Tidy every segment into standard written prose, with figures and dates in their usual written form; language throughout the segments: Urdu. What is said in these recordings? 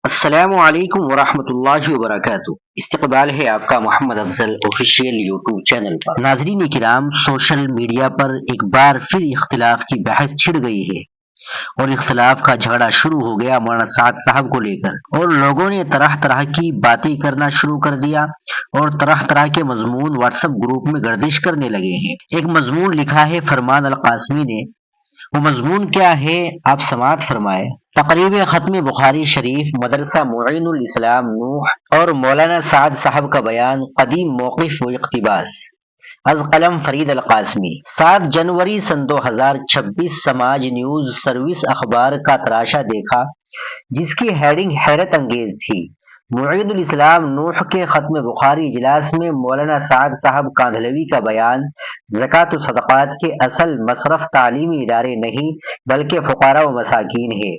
السلام علیکم ورحمۃ اللہ وبرکاتہ۔ استقبال ہے آپ کا محمد افضل آفیشیل یوٹیوب چینل پر۔ ناظرین کرام، سوشل میڈیا پر ایک بار پھر اختلاف کی بحث چھڑ گئی ہے اور اختلاف کا جھگڑا شروع ہو گیا مولانا سعد صاحب کو لے کر، اور لوگوں نے طرح طرح کی باتیں کرنا شروع کر دیا اور طرح طرح کے مضمون واٹس ایپ گروپ میں گردش کرنے لگے ہیں۔ ایک مضمون لکھا ہے فرمان القاسمی نے، وہ مضمون کیا ہے آپ سماعت فرمائے۔ تقریب ختم بخاری شریف مدرسہ معین الاسلام نوح اور مولانا سعد صاحب کا بیان، قدیم موقف و اقتباس، از قلم فرید القاسمی۔ 7 جنوری سن 2026 سماج نیوز سروس اخبار کا تراشا دیکھا، جس کی ہیڈنگ حیرت انگیز تھی۔ معین الاسلام نوح کے ختم بخاری اجلاس میں مولانا سعد صاحب کاندھلوی کا بیان، زکوٰۃ و صدقات کے اصل مصرف تعلیمی ادارے نہیں بلکہ فقراء و مساکین ہے۔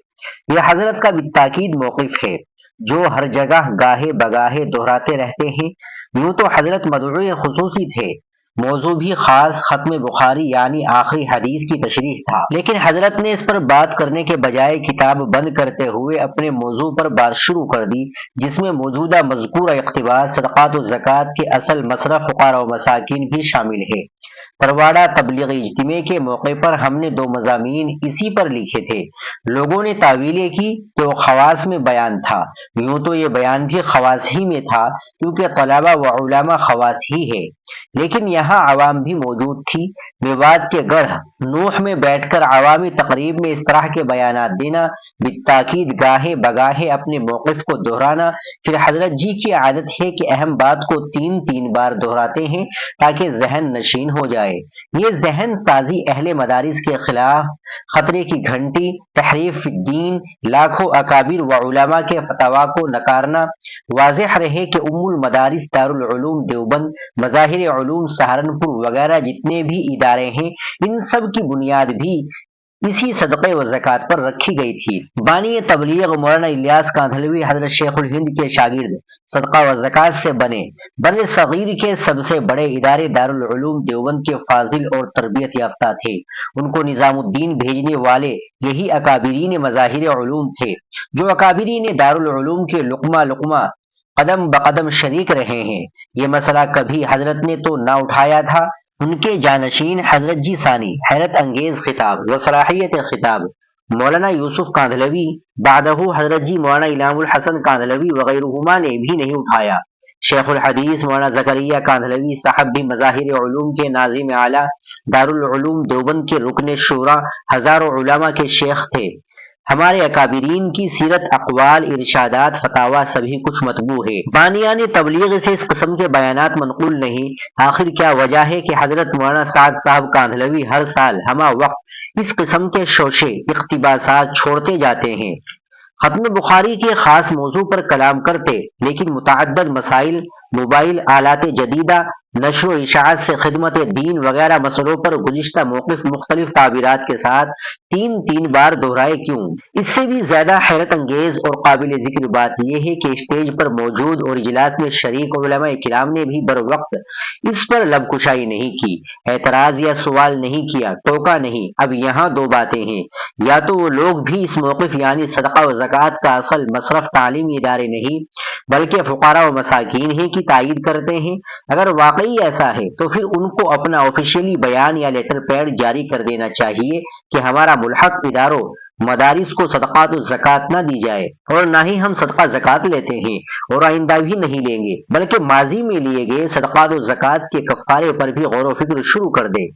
یہ حضرت کا بالتاکید موقف ہے جو ہر جگہ گاہے بگاہے دہراتے رہتے ہیں۔ یوں تو حضرت مدعو خصوصی تھے، موضوع بھی خاص ختم بخاری یعنی آخری حدیث کی تشریح تھا، لیکن حضرت نے اس پر بات کرنے کے بجائے کتاب بند کرتے ہوئے اپنے موضوع پر بات شروع کر دی، جس میں موجودہ مذکورہ اقتباس صدقات و زکوٰۃ کے اصل مصرف فقراء و مساکین بھی شامل ہے۔ پرواڑہ تبلیغی اجتماع کے موقع پر ہم نے 2 مضامین اسی پر لکھے تھے۔ لوگوں نے تعویلیں کی کہ وہ خواص میں بیان تھا۔ یوں تو یہ بیان بھی خواص ہی میں تھا کیونکہ طلبہ و علماء خواص ہی ہے، لیکن یہاں عوام بھی موجود تھی۔ میوات کے گڑھ نوح میں بیٹھ کر عوامی تقریب میں اس طرح کے بیانات دینا، بالتاکید گاہے بگاہے اپنے موقف کو دہرانا، پھر حضرت جی کی عادت ہے کہ اہم بات کو 3 بار دہراتے ہیں تاکہ ذہن نشین ہو جائے۔ یہ ذہن سازی اہل مدارس کے خلاف خطرے کی گھنٹی، تحریف فی الدین، لاکھوں اکابر و علماء کے فتاویٰ کو نکارنا۔ واضح رہے کہ ام المدارس دارالعلوم دیوبند، مظاہر علوم سہارنپور وغیرہ جتنے بھی ادارے ہیں، ان سب کی بنیاد بھی اسی صدقے و زکوٰۃ پر رکھی گئی تھی۔ بانی تبلیغ مولانا الیاس کاندھلوی حضرت شیخ الہند کے شاگرد صدقہ و زکوٰۃ سے بنے بر صغیر کے سب سے بڑے ادارے دارالعلوم دیوبند کے فاضل اور تربیت یافتہ تھے۔ ان کو نظام الدین بھیجنے والے یہی اکابرین مظاہر علوم تھے، جو اکابرین دارالعلوم کے لقمہ لقمہ قدم بقدم شریک رہے ہیں۔ یہ مسئلہ کبھی حضرت نے تو نہ اٹھایا تھا۔ ان کے جانشین حضرت جی ثانی، حیرت انگیز خطاب و صلاحیت خطاب، مولانا یوسف کاندھلوی، بعدہ حضرت جی مولانا انعام الحسن کاندھلوی وغیرہما نے بھی نہیں اٹھایا۔ شیخ الحدیث مولانا زکریا کاندھلوی صاحب بھی مظاہر علوم کے ناظم اعلیٰ، دارالعلوم دیوبند کے رکن شورا، ہزاروں علماء کے شیخ تھے۔ ہمارے اکابرین کی سیرت، اقوال، ارشادات، فتاویٰ سبھی کچھ مطبوع ہے۔ بانیان تبلیغ سے اس قسم کے بیانات منقول نہیں۔ آخر کیا وجہ ہے کہ حضرت مولانا سعد صاحب کاندھلوی ہر سال ہمہ وقت اس قسم کے شوشے اقتباسات چھوڑتے جاتے ہیں؟ ختم بخاری کے خاص موضوع پر کلام کرتے، لیکن متعدد مسائل، موبائل، آلات جدیدہ، نشر و اشاعت سے خدمت دین وغیرہ مسئلوں پر گزشتہ موقف مختلف تعبیرات کے ساتھ 3 بار دہرائے کیوں؟ اس سے بھی زیادہ حیرت انگیز اور قابل ذکر بات یہ ہے کہ اسٹیج پر موجود اور اجلاس میں شریک علماء کرام نے بھی بر وقت اس پر لب کشائی نہیں کی، اعتراض یا سوال نہیں کیا، ٹوکا نہیں۔ اب یہاں 2 باتیں ہیں، یا تو وہ لوگ بھی اس موقف یعنی صدقہ و زکوٰۃ کا اصل مصرف تعلیمی ادارے نہیں بلکہ فقراء و مساکین ہیں کی تائید کرتے ہیں۔ اگر واقعی ایسا ہے تو پھر ان کو اپنا آفیشیلی بیان یا لیٹر پیڈ جاری کر دینا چاہیے کہ ہمارا ملحق اداروں مدارس کو صدقات و زکوٰۃ نہ دی جائے، اور نہ ہی ہم صدقہ زکوٰۃ لیتے ہیں اور آئندہ بھی نہیں لیں گے، بلکہ ماضی میں لیے گئے صدقات و زکوٰۃ کے کفارے پر بھی غور و فکر شروع کر دے۔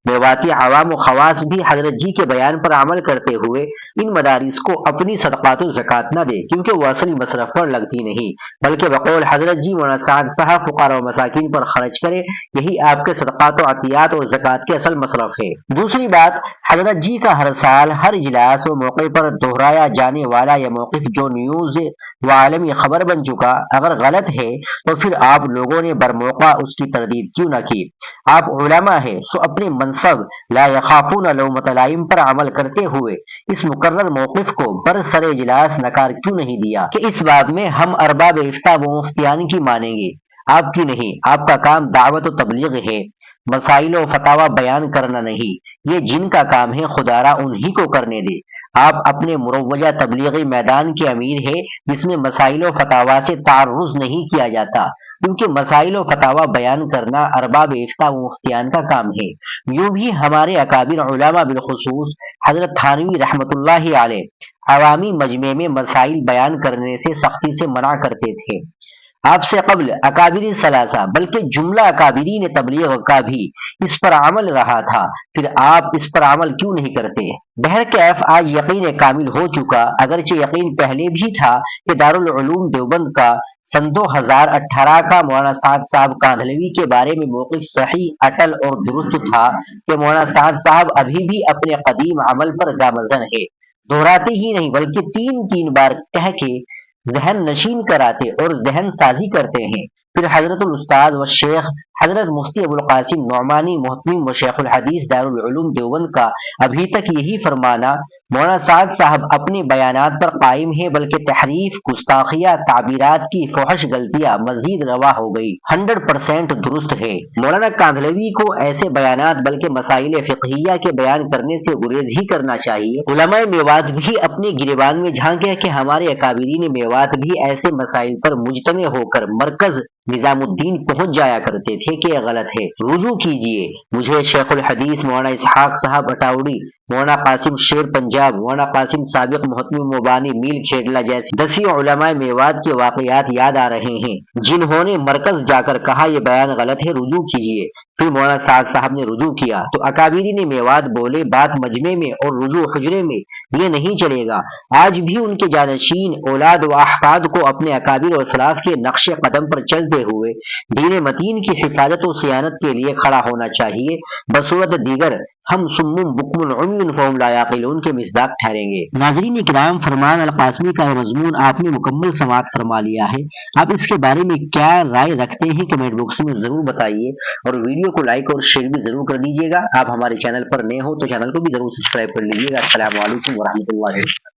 میواتی عوام و خواص بھی حضرت جی کے بیان پر عمل کرتے ہوئے ان مدارس کو اپنی صدقات و زکوٰۃ نہ دے، کیونکہ وہ اصلی مصرف پر لگتی نہیں، بلکہ بقول حضرت جی مولانا سعد صاحب فقراء و مساکین پر خرچ کرے، یہی آپ کے صدقات و عطیات اور زکوٰۃ کے اصل مصرف ہے۔ دوسری بات، حضرت جی کا ہر سال ہر اجلاس و موقع پر دہرایا جانے والا یہ موقف جو نیوز و عالمی خبر بن چکا، اگر غلط ہے تو پھر آپ لوگوں نے برموقع اس کی تردید کیوں نہ کی؟ آپ علماء ہیں، سو اپنے منصب لا یخافون لومۃ لائم پر عمل کرتے ہوئے اس مقرر موقف کو برسر اجلاس نکار کیوں نہیں دیا کہ اس باب میں ہم ارباب افتاء و مفتیان کی مانیں گے، آپ کی نہیں؟ آپ کا کام دعوت و تبلیغ ہے، مسائل و فتاویٰ بیان کرنا نہیں۔ یہ جن کا کام ہے خدا را انہی کو کرنے دے۔ آپ اپنے مروجہ تبلیغی میدان کے امیر ہیں جس میں مسائل و فتاوا سے تعرض نہیں کیا جاتا، کیونکہ مسائل و فتاوا بیان کرنا ارباب افتاء و مفتیان کا کام ہے۔ یوں بھی ہمارے اکابر علماء بالخصوص حضرت تھانوی رحمۃ اللہ علیہ عوامی مجمع میں مسائل بیان کرنے سے سختی سے منع کرتے تھے۔ آپ سے قبل اکابری ثلاثہ بلکہ جملہ اکابرین تبلیغ کا بھی اس پر عمل رہا تھا، پھر آپ اس پر عمل کیوں نہیں کرتے؟ بہرکیف آج یقین کامل ہو چکا، اگرچہ یقین پہلے بھی تھا کہ دارالعلوم دیوبند کا سن 2018 کا مولانا سعد صاحب کاندھلوی کے بارے میں موقف صحیح، اٹل اور درست تھا کہ مولانا سعد صاحب ابھی بھی اپنے قدیم عمل پر گامزن ہے، دہراتے ہی نہیں بلکہ تین بار کہہ کے ذہن نشین کراتے اور ذہن سازی کرتے ہیں۔ پھر حضرت الاستاذ و شیخ حضرت مفتی ابو القاسم نعمانی محتمم و شیخ الحدیث دارالعلوم دیوبند کا ابھی تک یہی فرمانا مولانا سعد صاحب اپنے بیانات پر قائم ہے، بلکہ تحریف، گستاخیہ، تعبیرات کی فحش غلطیاں مزید روا ہو گئی، 100% درست ہے۔ مولانا کاندھلوی کو ایسے بیانات بلکہ مسائل فقہیہ کے بیان کرنے سے گریز ہی کرنا چاہیے۔ علماء میوات بھی اپنے گریبان میں جھانکے کہ ہمارے اکابرین میوات بھی ایسے مسائل پر مجتمع ہو کر مرکز نظام الدین پہنچ جایا کرتے تھے کہ یہ غلط ہے، رجوع کیجیے۔ مجھے شیخ الحدیث مولانا اسحاق صاحب اٹاوڑی، مولانا قاسم شیر پنجاب، مولانا قاسم سابق محتمم مبانی میل کھیڑلا جیسے 10 علماء میوات کے واقعات یاد آ رہے ہیں جنہوں نے مرکز جا کر کہا یہ بیان غلط ہے، رجوع کیجیے۔ پھر مولانا سعد صاحب نے رجوع کیا تو اکابرین میوات بولے بات مجمع میں اور رجوع حجرے میں یہ نہیں چلے گا۔ آج بھی ان کے جانشین اولاد و احفاد کو اپنے اکابر و اسلاف کے نقش قدم پر چلتے ہوئے دین متین کی حفاظت و صیانت کے لیے کھڑا ہونا چاہیے، بصورت دیگر ہم سم بکم عمی فہم لا یعقلون کے مصداق ٹھہریں گے۔ ناظرین کرام، فرمان القاسمی کا یہ مضمون آپ نے مکمل سماعت فرما لیا ہے۔ آپ اس کے بارے میں کیا رائے رکھتے ہیں کمنٹ باکس میں ضرور بتائیے، اور ویڈیو کو لائک اور شیئر بھی ضرور کر دیجیے گا۔ آپ ہمارے چینل پر نئے ہو تو چینل کو بھی ضرور سبسکرائب کر لیجیے گا۔ السلام علیکم ورحمۃ اللہ۔